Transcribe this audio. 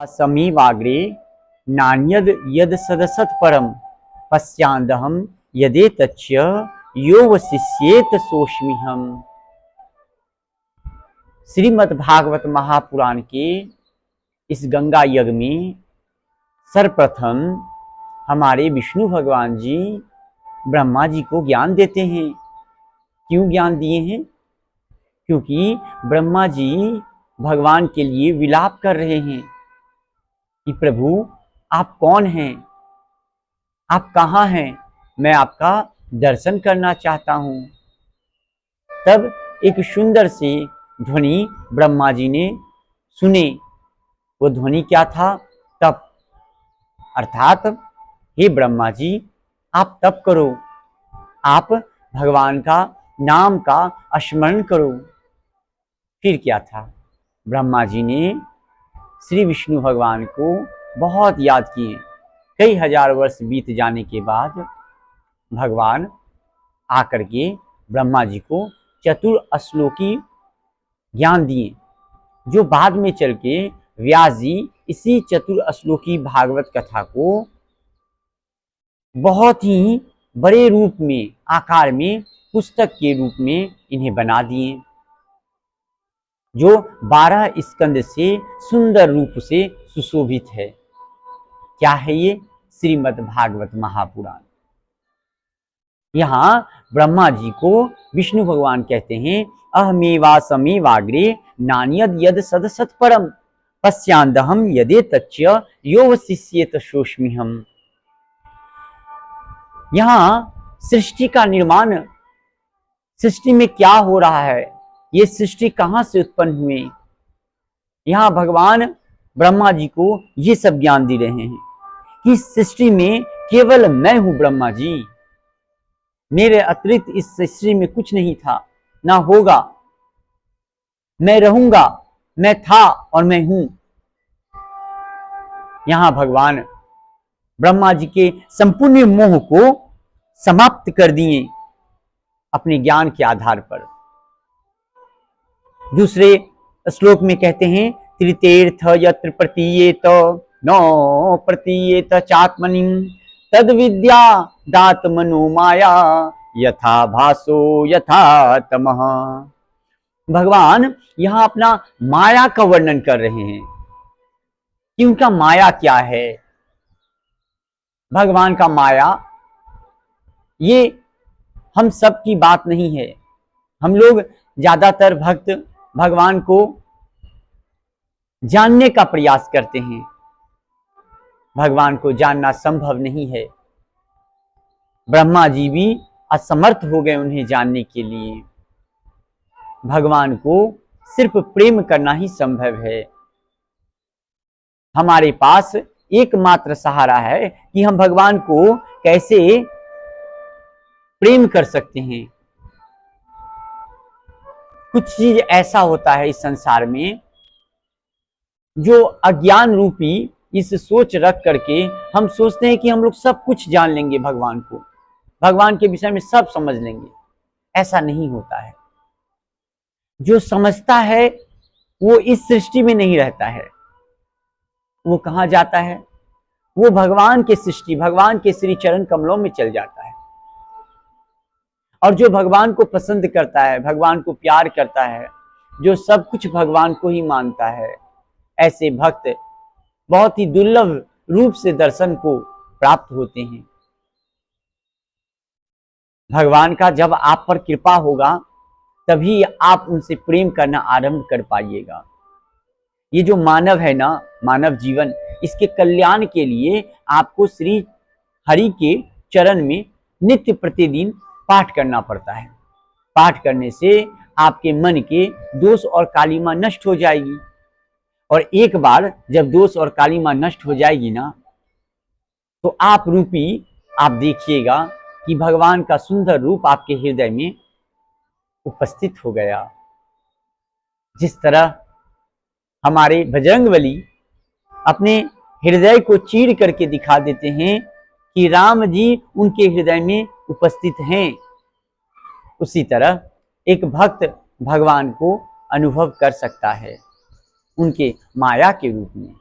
समीवाग्रे नान्यद यद सदसत् परम पश्चान्दहम यदेतच्च यो वशिष्येत सोऽस्म्यहम्। श्रीमद् भागवत महापुराण के इस गंगा यज्ञ में सर्वप्रथम हमारे विष्णु भगवान जी ब्रह्मा जी को ज्ञान देते हैं। क्यों ज्ञान दिए हैं? क्योंकि ब्रह्मा जी भगवान के लिए विलाप कर रहे हैं कि प्रभु आप कौन हैं, आप कहाँ हैं, मैं आपका दर्शन करना चाहता हूँ। तब एक सुंदर सी ध्वनि ब्रह्मा जी ने सुने। वो ध्वनि क्या था? तप। अर्थात हे ब्रह्मा जी आप तप करो, आप भगवान का नाम का स्मरण करो। फिर क्या था? ब्रह्मा जी ने श्री विष्णु भगवान को बहुत याद किए। कई हजार वर्ष बीत जाने के बाद भगवान आकर के ब्रह्मा जी को चतुर्श्लोकी ज्ञान दिए, जो बाद में चल के व्यास जी इसी चतुर्श्लोकी भागवत कथा को बहुत ही बड़े रूप में, आकार में, पुस्तक के रूप में इन्हें बना दिए, जो 12 स्कंद से सुंदर रूप से सुशोभित है। क्या है ये? श्रीमद् भागवत महापुराण। यहाँ ब्रह्मा जी को विष्णु भगवान कहते हैं अहमेवासमेवाग्रे नान्यद यद सदसत् परम पश्चान्दहम यदेतच्च यो वशिष्येत सोऽस्म्यहम्। यहाँ सृष्टि का निर्माण, सृष्टि में क्या हो रहा है, ये सृष्टि कहाँ से उत्पन्न हुए, यहाँ भगवान ब्रह्मा जी को ये सब ज्ञान दे रहे हैं कि सृष्टि में केवल मैं हूं ब्रह्मा जी, मेरे अतिरिक्त इस सृष्टि में कुछ नहीं था, ना होगा, मैं रहूंगा, मैं था और मैं हूं। यहां भगवान ब्रह्मा जी के संपूर्ण मोह को समाप्त कर दिए अपने ज्ञान के आधार पर। दूसरे श्लोक में कहते हैं त्रितीर्थ यत्र प्रतीयेत नो प्रतीयेत चात्मनि तद विद्या दात मनो माया यथा भासो यथा तमः। भगवान यहाँ अपना माया का वर्णन कर रहे हैं कि उनका माया क्या है। भगवान का माया ये हम सब की बात नहीं है। हम लोग ज्यादातर भक्त भगवान को जानने का प्रयास करते हैं, भगवान को जानना संभव नहीं है। ब्रह्मा जी भी असमर्थ हो गए उन्हें जानने के लिए। भगवान को सिर्फ प्रेम करना ही संभव है। हमारे पास एकमात्र सहारा है कि हम भगवान को कैसे प्रेम कर सकते हैं। कुछ चीज ऐसा होता है इस संसार में जो अज्ञान रूपी इस सोच रख करके हम सोचते हैं कि हम लोग सब कुछ जान लेंगे, भगवान को, भगवान के विषय में सब समझ लेंगे। ऐसा नहीं होता है। जो समझता है वो इस सृष्टि में नहीं रहता है। वो कहां जाता है? वो भगवान के सृष्टि, भगवान के श्री चरण कमलों में चल जाता है। और जो भगवान को पसंद करता है, भगवान को प्यार करता है, जो सब कुछ भगवान को ही मानता है, ऐसे भक्त बहुत ही दुर्लभ रूप से दर्शन को प्राप्त होते हैं। भगवान का जब आप पर कृपा होगा तभी आप उनसे प्रेम करना आरंभ कर पाइएगा। ये जो मानव है ना, मानव जीवन, इसके कल्याण के लिए आपको श्री हरि के चरण में नित्य प्रतिदिन पाठ करना पड़ता है। पाठ करने से आपके मन के दोष और कालिमा नष्ट हो जाएगी। और एक बार जब दोष और कालिमा नष्ट हो जाएगी ना, तो आप रूपी आप देखिएगा कि भगवान का सुंदर रूप आपके हृदय में उपस्थित हो गया। जिस तरह हमारे बजरंगबली अपने हृदय को चीर करके दिखा देते हैं कि राम जी उनके हृदय में उपस्थित हैं, उसी तरह एक भक्त भगवान को अनुभव कर सकता है उनके माया के रूप में।